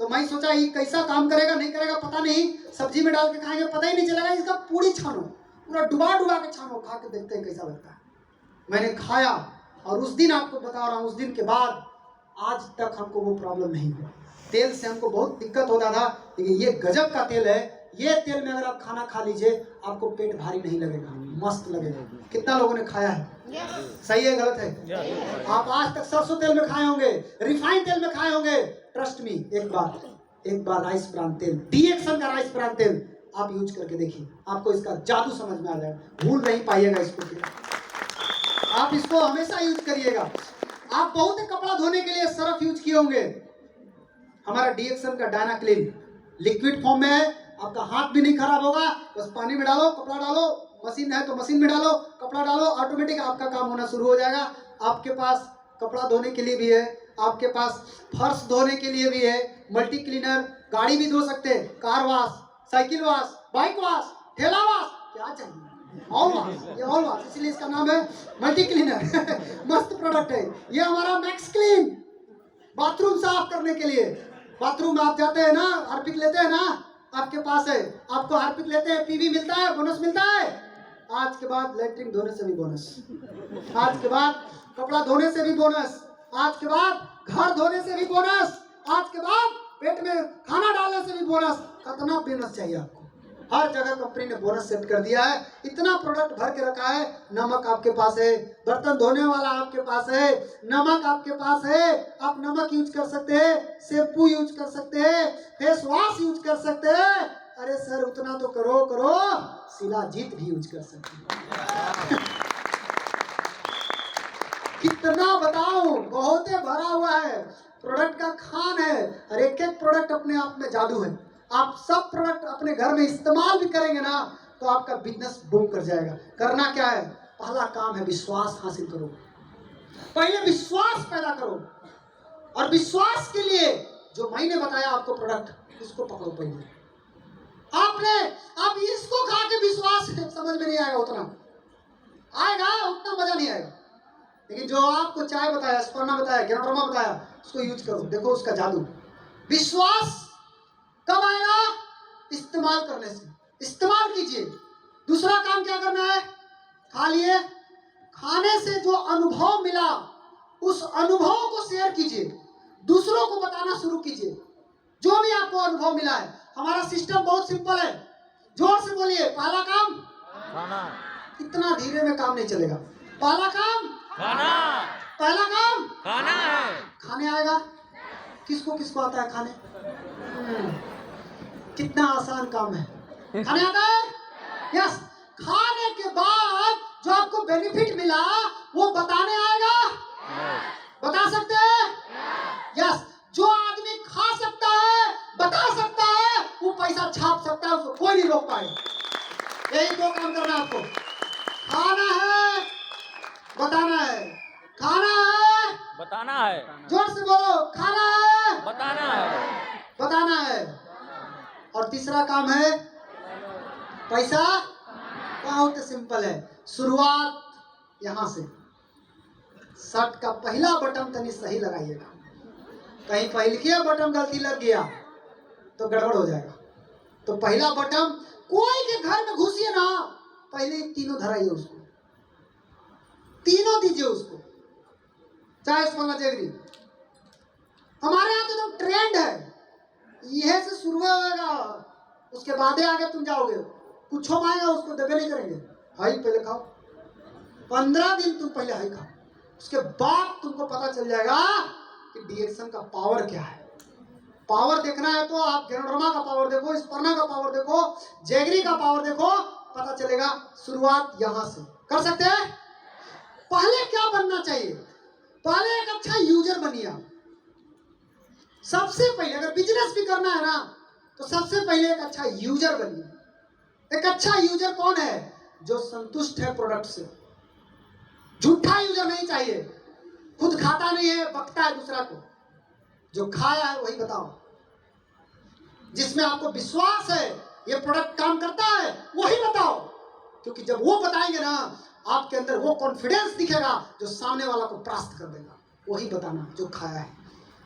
तो मैं सोचा ये कैसा काम करेगा, नहीं करेगा पता नहीं, सब्जी में डाल के खाएंगे पता ही नहीं चलेगा। इसका पूरी छानो, पूरा डुबा डुबा के छानो, खा के देखते हैं कैसा लगता है। मैंने खाया और उस दिन आपको बता रहा हूँ, उस दिन के बाद आज तक हमको वो प्रॉब्लम नहीं हुआ। तेल से हमको बहुत दिक्कत होता था, लेकिन ये गजब का तेल है। ये तेल में अगर आप खाना खा लीजिए, आपको पेट भारी नहीं लगेगा, मस्त लगेगा। कितना लोगों ने खाया है? सही है गलत है? आप आज तक सरसों तेल में खाए होंगे, रिफाइंड तेल में खाए होंगे। ट्रस्ट मी, एक बार राइस ब्रान तेल, डीएक्सन का राइस ब्रान तेल आप यूज करके देखिए, आपको इसका जादू समझ में आ जाएगा। भूल नहीं पाइएगा इसको, आप इसको हमेशा यूज करिएगा। आप बहुत कपड़ा धोने के लिए सर्फ यूज किए होंगे, हमारा डीएक्सन का डायना क्लीन लिक्विड फॉर्म में है। आपका हाथ भी नहीं खराब होगा, बस पानी में डालो, कपड़ा डालो, मशीन है तो मशीन में डालो, कपड़ा डालो, ऑटोमेटिक आपका काम होना शुरू हो जाएगा। आपके पास कपड़ा धोने के लिए भी है, आपके पास फर्श धोने के लिए भी है, मल्टी क्लीनर, गाड़ी भी धो सकते हैं, car wash, cycle wash, bike wash, ठेलावास क्या चाहिए, ऑलवास, ये ऑलवास, इसलिए इसका नाम है मल्टी क्लीनर। मस्त प्रोडक्ट है ये हमारा मैक्स क्लीन, बाथरूम साफ करने के लिए। बाथरूम में आप जाते हैं ना, हार्पिक लेते हैं ना, आपके पास है, आपको हार्पिक लेते हैं, पीवी मिलता है, बोनस मिलता है। आज के बाद लैट्रिन धोने से भी बोनस, आज के बाद कपड़ा धोने से भी बोनस, आज के बाद घर धोने से भी बोनस, आज के बाद पेट में खाना डालने से भी बोनस। कितना बोनस चाहिए आपको? हर जगह कंपनी ने बोनस सेट कर दिया है। इतना प्रोडक्ट भर के रखा है। नमक आपके पास है, बर्तन धोने वाला आपके पास है, नमक आपके पास है, आप नमक यूज कर सकते हैं, शैम्पू यूज कर सकते हैं, फेस वॉश यूज कर सकते हैं। अरे सर उतना तो करो करो, शिलाजीत भी यूज कर सकते हैं। कितना बताऊं, बहुत है, भरा हुआ है, प्रोडक्ट का खान है। और एक एक प्रोडक्ट अपने आप में जादू है। आप सब प्रोडक्ट अपने घर में इस्तेमाल भी करेंगे ना तो आपका बिजनेस बूम कर जाएगा। करना क्या है? पहला काम है विश्वास हासिल करो। पहले विश्वास पैदा करो, और विश्वास के लिए जो मैंने बताया आपको प्रोडक्ट, उसको पकड़ो पहले। आप इसको खा के विश्वास समझ में नहीं आएगा, उतना मजा नहीं आएगा। लेकिन जो आपको चाय बताया, स्पर्ना बताया, गेनोड्रामा बताया, उसको यूज करो, देखो उसका जादू। विश्वास कब आएगा? इस्तेमाल करने से। इस्तेमाल कीजिए। दूसरा काम क्या करना है? खा लिए, खाने से जो अनुभव मिला उस अनुभव को शेयर कीजिए, दूसरों को बताना शुरू कीजिए। जो भी आपको अनुभव मिला है। हमारा सिस्टम बहुत सिंपल है, जोर से बोलिए। पहला काम खाना, इतना धीरे में काम नहीं चलेगा। पहला काम खाना, पहला काम खाना है। खाने आएगा। किसको किसको आता है खाने? कितना आसान काम है, खाने आता है। यस, खाने के बाद जो आपको बेनिफिट मिला वो बताने आएगा। बता सकते हैं? यस, जो आदमी खा सकता है, बता सकता है, वो पैसा छाप सकता है, उसको कोई नहीं रोक पाएगा। यही दो काम करना है आपको। खाना है, बताना है। खाना है, बताना है। जोर से बोलो। खाना है, बताना है। बताना है। और तीसरा काम है पैसा। बहुत सिंपल है। शुरुआत यहां से। शर्ट का पहला बटन तनी सही लगाइएगा। कहीं पहले के बटन गलती लग गया तो गड़बड़ हो जाएगा। तो पहला बटन, कोई के घर में घुसिए ना, पहले तीनों धराइए उसको, तीनों दीजिए उसको, चाहे स्पर्ना जेगरी। हमारे यहाँ तो एकदम ट्रेंड है, यह से शुरू होगा, उसके बाद आगे तुम जाओगे। कुछ मांगेगा उसको देवे नहीं करेंगे। हाई पहले खाओ, 15 दिन तुम पहले हाई खाओ, उसके बाद तुमको पता चल जाएगा कि डीएक्शन का पावर क्या है। पावर देखना है तो आप गेनोड्रामा का पावर देखो, स्पर्ना का पावर देखो, जेगरी का पावर देखो, पता चलेगा। शुरुआत यहां से कर सकते हैं। पहले क्या बनना चाहिए? पहले एक अच्छा यूजर बनिए आप। सबसे पहले अगर बिजनेस भी करना है ना तो सबसे पहले एक अच्छा यूजर बनिए। एक अच्छा यूजर कौन है? जो संतुष्ट है प्रोडक्ट से। झूठा यूजर नहीं चाहिए, खुद खाता नहीं है, बकता है दूसरा को। जो खाया है वही बताओ, जिसमें आपको विश्वास है ये प्रोडक्ट काम करता है, वही बताओ। क्योंकि जब वो बताएंगे ना, आपके अंदर वो कॉन्फिडेंस दिखेगा जो सामने वाला को परास्त कर देगा। वही बताना जो खाया है,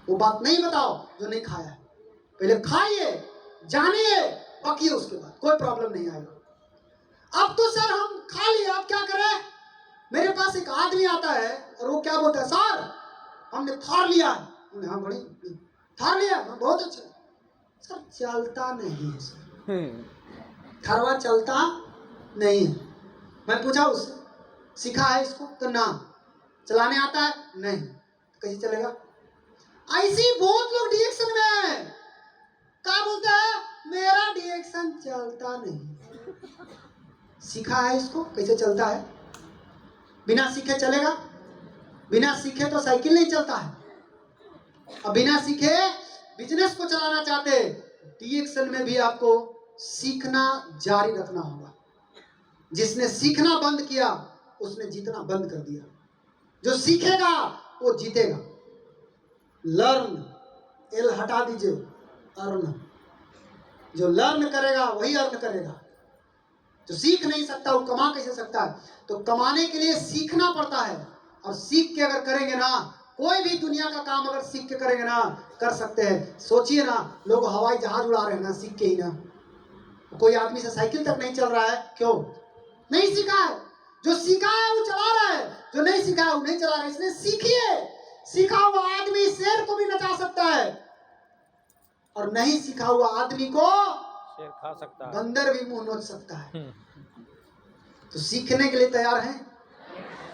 वो बात नहीं बताओ जो नहीं खाया है। पहले खाइए, जानिए, पकिए, उसके बाद कोई प्रॉब्लम नहीं आएगा। अब तो सर हम खा लिए, अब क्या करें? मेरे पास एक आदमी आता है और वो क्या बोलता है, सर हमने थार लिया है। हाँ बड़ी थार लिया, हाँ बहुत अच्छा। सर चलता नहीं है सर, थारवा चलता नहीं है। मैं पूछा उससे, सीखा है इसको? तो ना। चलाने आता है? नहीं। कैसे चलेगा? ऐसी बहुत लोग डीएक्शन में क्या बोलते हैं, मेरा डीएक्शन चलता नहीं। सीखा है इसको कैसे चलता है? बिना सीखे चलेगा? बिना सीखे तो साइकिल नहीं चलता है। अब बिना सीखे बिजनेस को चलाना चाहते, डीएक्शन में भी आपको सीखना जारी रखना होगा। जिसने सीखना बंद किया उसने जीतना बंद कर दिया। जो सीखेगा वो जीतेगा। लर्न, एल हटा दीजिए, अर्न। जो लर्न करेगा वही अर्न करेगा। जो सीख नहीं सकता वो कमा कैसे सकता है? तो कमाने के लिए सीखना पड़ता है, और सीख के अगर करेंगे ना, कोई भी दुनिया का काम अगर सीख के करेंगे ना, कर सकते हैं। सोचिए ना, लोग हवाई जहाज उड़ा रहे हैं ना सीख के ही ना। कोई आदमी से साइकिल तक नहीं चल रहा है, क्यों? नहीं सीखा है। जो सीखा है वो चला रहा है, जो नहीं सीखा है वो नहीं चला रहा है। इसलिए सीखिए। सीखा हुआ आदमी शेर को भी नचा सकता है, और नहीं सीखा हुआ आदमी को शेर खा सकता है, बंदर भी मुंह नोच सकता है। तो सीखने के लिए तैयार हैं?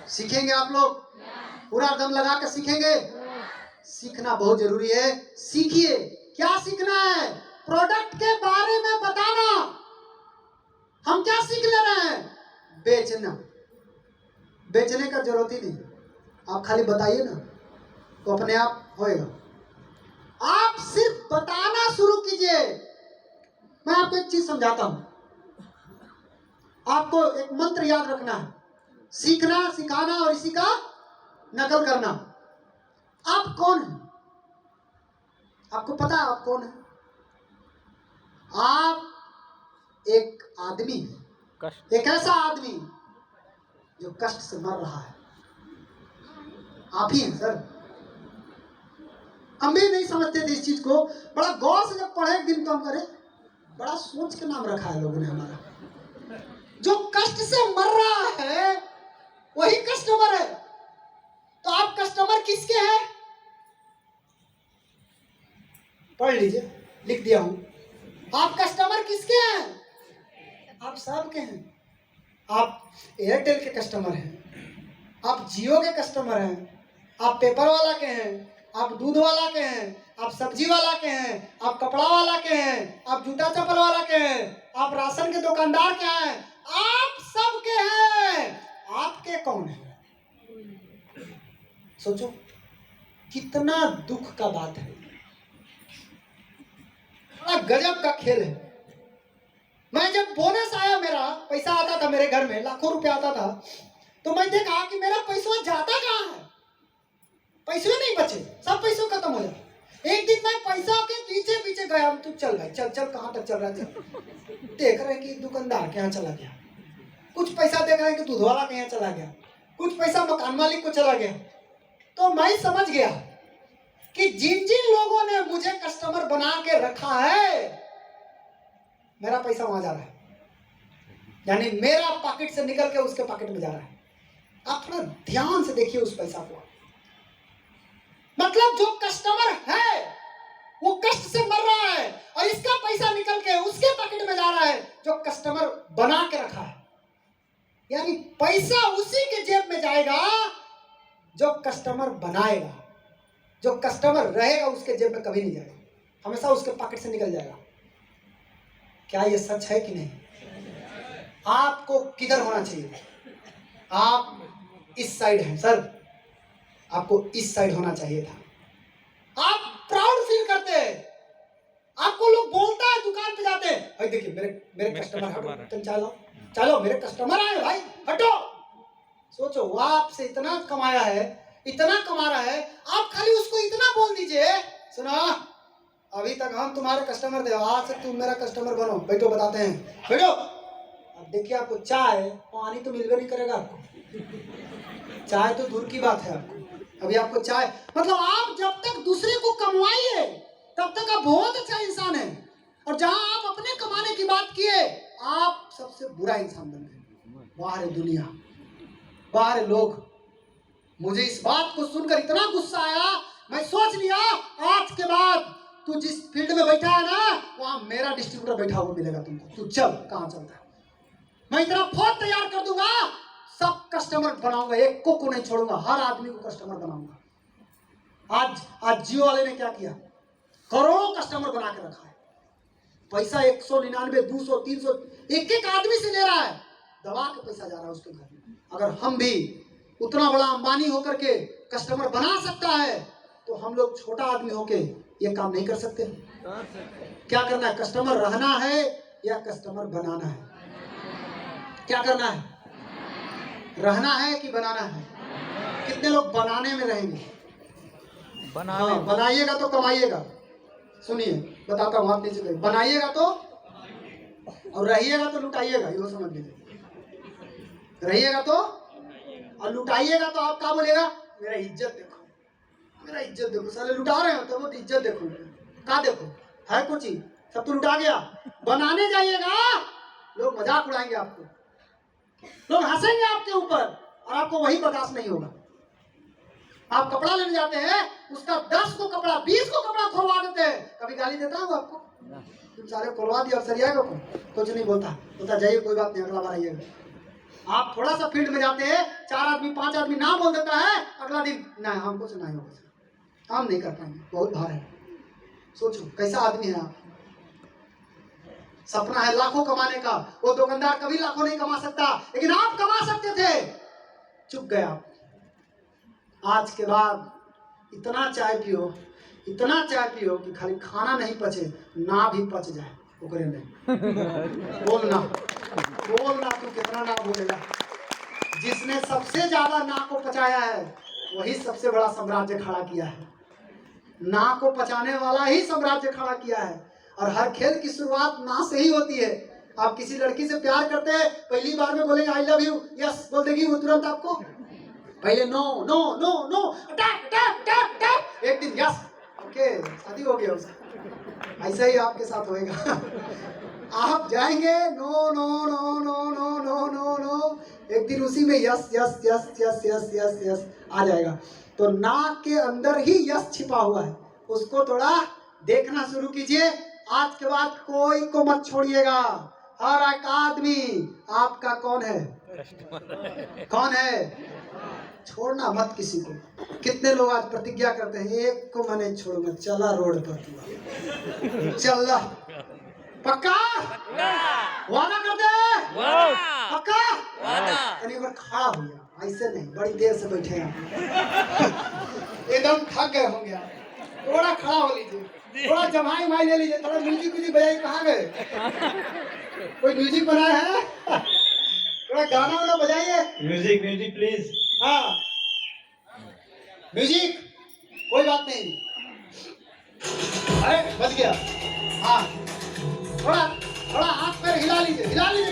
सीखेंगे आप लोग? पूरा दम लगा के सीखेंगे? सीखना बहुत जरूरी है। सीखिए। क्या सीखना है? प्रोडक्ट के बारे में बताना। हम क्या सीख ले रहे हैं? बेचना। बेचने का जरूरत ही नहीं, आप खाली बताइए ना, तो अपने आप होएगा। आप सिर्फ बताना शुरू कीजिए। मैं आपको एक चीज समझाता हूं। आपको एक मंत्र याद रखना है, सीखना, सिखाना और इसी का नकल करना। आप कौन हैं? आपको पता है आप कौन हैं? आप एक आदमी हैं, कष्ट। एक ऐसा आदमी जो कष्ट से मर रहा है। आप ही हैं सर। हम भी नहीं समझते थे इस चीज को, बड़ा गौर से जब पढ़े एक दिन तो हम करे, बड़ा सोच के नाम रखा है लोगों ने हमारा। जो कष्ट से मर रहा है वही कस्टमर है। तो आप कस्टमर किसके हैं? पढ़ लीजिए, लिख दिया हूं। आप कस्टमर किसके हैं? आप सबके हैं। आप एयरटेल के कस्टमर हैं, आप जियो के कस्टमर हैं, आप पेपर वाला के हैं, आप दूध वाला के हैं, आप सब्जी वाला के हैं, आप कपड़ा वाला के हैं, आप जूता चप्पल वाला के हैं, आप राशन के दुकानदार के हैं। आप सब के हैं। आपके कौन है? सोचो कितना दुख का बात है। बड़ा गजब का खेल है। मैं जब बोनस आया, मेरा पैसा आता था मेरे घर में, लाखों रुपया आता था, तो मैं देखा कि मेरा पैसा जाता कहाँ है। पैसे नहीं बचे, सब पैसों खत्म हो जाए। एक दिन मैं पैसा के पीछे पीछे गया, तू चल भाई चल चल, कहाँ तक चल रहा है? देख रहे कि दुकानदार के यहाँ चला गया, कुछ पैसा देख रहे हैं कि दूध वाला के यहाँ चला गया, कुछ पैसा मकान मालिक को चला गया। तो मैं समझ गया कि जिन जिन लोगों ने मुझे कस्टमर बना के रखा है, मेरा पैसा वहां जा रहा है, यानी मेरा पॉकेट से निकल के उसके पॉकेट में जा रहा है। आप थोड़ा ध्यान से देखिए उस पैसा को। मतलब जो कस्टमर है वो कष्ट से मर रहा है, और इसका पैसा निकल के उसके पॉकेट में जा रहा है जो कस्टमर बना के रखा है। यानी पैसा उसी के जेब में जाएगा जो कस्टमर बनाएगा। जो कस्टमर रहेगा उसके जेब में कभी नहीं जाएगा, हमेशा उसके पॉकेट से निकल जाएगा। क्या ये सच है कि नहीं? आपको किधर होना चाहिए? आप इस साइड हैं सर, आपको इस साइड होना चाहिए था। आप प्राउड फील करते हैं, आपको लोग बोलता है दुकान पे जाते हैं, भाई देखिए मेरे कस्टमर हटो, तुम चलो मेरे कस्टमर आए भाई, हटो। सोचो वो आपसे इतना कमाया है, इतना कमा रहा है, आप खाली उसको इतना बोल दीजिए, सुना अभी तक हम तुम्हारे कस्टमर थे, आज से तुम मेरा कस्टमर बनो, बैठो बताते हैं, बैठो। अब देखिए आपको चाय पानी तो मिलवे नहीं करेगा आपको, चाय तो दूर की बात है। आपको अभी आपको चाय, मतलब आप जब तक दूसरे को कमवाइए तब तक आप बहुत अच्छा इंसान है, और जहां आप अपने कमाने की बात किए आप सबसे बुरा इंसान बन गए। बाहर है दुनिया, बाहर है लोग। मुझे इस बात को सुनकर इतना गुस्सा आया, मैं सोच लिया आज के बाद तू जिस फील्ड में बैठा है ना, वहां मेरा डिस्ट्रीब्यूटर बैठा हुआ मिलेगा तुमको। तू चल, कहां चलता है? मैं इतना फौज तैयार कर दूंगा, सब कस्टमर बनाऊंगा, एक को नहीं छोड़ूंगा, हर आदमी को कस्टमर बनाऊंगा। आज जियो वाले ने क्या किया? करोड़ों कस्टमर बना के रखा है। पैसा 199, 200, 300 एक एक आदमी से ले रहा है, दबा के पैसा जा रहा है उसके घर में। अगर हम भी उतना बड़ा अंबानी होकर के कस्टमर बना सकता है, तो हम लोग छोटा आदमी होके ये काम नहीं कर सकते? क्या करना है? कस्टमर रहना है या कस्टमर बनाना है? क्या करना है? रहना है कि बनाना है? कितने लोग बनाने में रहेंगे? हाँ, बनाइएगा तो कमाइएगा। सुनिए बताता हूँ, हाथ नीचे करिए। बनाइएगा तो और रहिएगा तो लुटाइएगा, ये समझ लीजिए। रहिएगा तो और लुटाइएगा तो आप क्या बोलेगा, मेरा इज्जत देखो, मेरा इज्जत देखो, साले लुटा रहे हो तो वो इज्जत देखो, क्या देखो है कुछ ही, सब तो लुटा गया। बनाने जाइएगा लोग मजाक उड़ाएंगे आपको, लोग हंसेंगे आपके ऊपर और आपको वही बर्दाश्त नहीं होगा। आप कपड़ा लेने जाते हैं, उसका 10 को कपड़ा 20 को कपड़ा खोलवा देते हैं, कभी गाली देता हूँ आपको, तुम सारे खोलवा दिया और सरियाएगा कुछ नहीं बोलता जाइए कोई बात नहीं अगला बार आइएगा। आप थोड़ा सा फील्ड में जाते हैं, 4 आदमी 5 आदमी ना बोल देता है, अगला दिन नहीं हमको से नहीं होगा, हम नहीं कर पाएंगे, बहुत भार है। सोचो कैसा आदमी है आप। सपना है लाखों कमाने का, वो दुकानदार कभी लाखों नहीं कमा सकता, लेकिन आप कमा सकते थे, चुप गए आप। आज के बाद इतना चाय पियो, इतना चाय पियो कि खाली खाना नहीं पचे, ना भी पच जाए ओकरे में। बोलना तू कितना ना बोलेगा। जिसने सबसे ज्यादा ना को पचाया है वही सबसे बड़ा साम्राज्य खड़ा किया है। ना को पचाने वाला ही साम्राज्य खड़ा किया है। और हर खेल की शुरुआत ना से ही होती है। आप किसी लड़की से प्यार करते हैं, पहली बार में बोलेंगे आई लव यू, यस बोल देगी वो तुरंत आपको। पहले no no no no attack attack attack attack, एक दिन यस ओके शादी हो गया उसका। ऐसा ही आपके साथ होएगा। आप जाएंगे no no no no no no no no, एक दिन उसी में yes yes yes yes yes yes yes आ जाएगा। तो नाक के अंदर ही यस छिपा हुआ है, उसको थोड़ा देखना शुरू कीजिए। आज के बाद कोई को मत छोड़िएगा, हर एक आदमी आपका कौन है, कौन है, छोड़ना मत किसी को। कितने लोग आज प्रतिज्ञा करते हैं एक को मैं नहीं छोड़ूंगा, चला रोड पर चल पक्का वादा कर दे, पक्का एक बार खड़ा हो गया, ऐसे नहीं बड़ी देर से बैठे हैं एकदम थक गए होंगे आप, थोड़ा खड़ा हो लीजिए, थोड़ा जमाई माई ले लीजिए, थोड़ा म्यूजिक बजाइए। कहाँ गए, कोई म्यूजिक बनाया है, थोड़ा गाना वाना बजाइए। Music please. हाँ म्यूजिक, कोई बात नहीं, अरे बच गया। हाँ थोड़ा थोड़ा हाथ पैर हिला लीजिए ताली